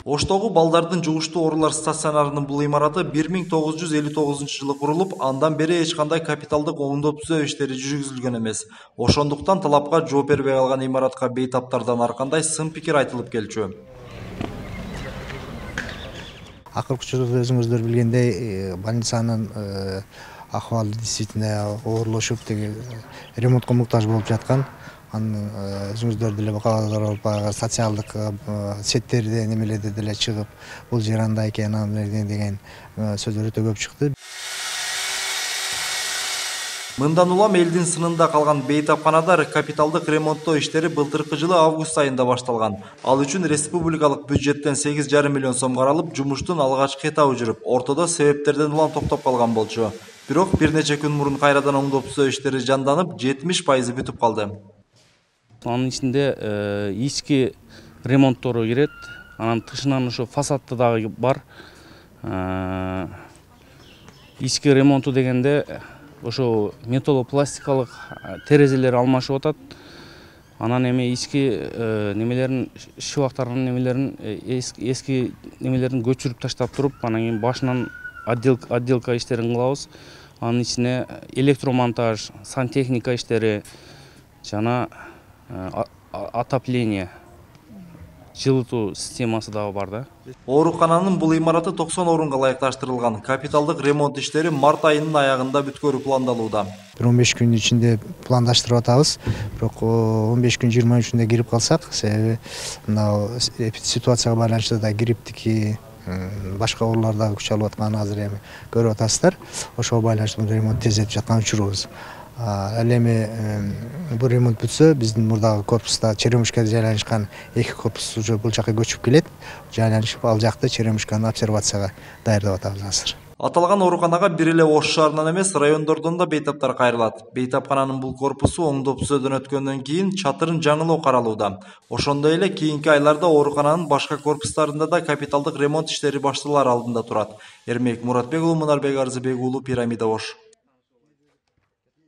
Оштогу балдардын жугуштуу оорулар стационарынын бул имараты 1959-жылы курулуп, андан бери эч кандай капиталдык оңдоп түзөө иштери жүргүзүлгөн эмес. Ошондуктан талапка жооп бербей калган имаратка бейтаптардан ар кандай сын пикир айтылып келчү. Акыркы учурда өзүңүздөр билгендей, больницанын акыбалы действительно оорлошуп, ремонтко муктаж болуп жаткан. Өзүңүздөр деле бакалавр социалдык сеттерде немелерде деле чыгып, бул жер андай экен, андай деген сөздөр өтө көп чыкты. Мындан улам элдин сынында калган бейтапканада капиталдык ремонттоо иштери былтыркы жылы август айында башталган. Ал үчүн республикалык бюджеттен 8,5 миллион сом каралып, жумуштун алгачкы этабы жүрүп, ортодо себептерден улам токтоп калган болчу. Бирок бир нече күн мурун кайрадан оңдоп түзөө иштери жанданып, 70% бүтүп калды. Анын ичинде ички ремонттору кирет, анан тышынан ошо фасадты дагы бар. Ички ремонту дегенде ошо металлопластикалык терезелер алмашып атат. Анан эми ички немелерин, шыбактардын немелерин, эски немелерин көчүрүп таштап туруп, анан кийин башынан отделка иштерин кылабыз. Анын ичине электромонтаж, сантехника иштери жана отопление, жылытуу системасы дагы бар да. Оорукананын бул имараты 90 орунга ылайыкташтырылган. Капиталдык ремонт иштери март айынын аягында бүткөрүү пландалууда. 15 күн ичинде пландаштырып атабыз. Бирок 15 күн 20 күндө кирип калсак, себеби мына ситуацияга байланыштуу да грипптики башка оорулар дагы күч алып атканын азыр эми көрүп атасыздар. Ошого байланыштуу ремонт тездетип жаткан учурубуз. Ал эми бул ремонт бүтсө, биздин мурдагы корпуста Черемушкада жайланышкан 2 корпус уже бул жака көчүп келет. Жайланышып, ал жакты Черемушканы обсервацияга даярдап атабыз азыр. Аталган ооруканага бир эле Ош шаарынан эмес, райондордон да бейтаптар кайрылат. Бейтапкананын бул корпусу оңдоп түзөөдөн өткөндөн кийин чатырын жаңылоо каралууда. Ошондой эле кийинки айларда оорукананын башка корпустарында да капиталдык ремонт иштери башталар алдында турат. Эрмек Муратбек уулу, Мунарбек Арзыбек уулу, Пирамида Ош.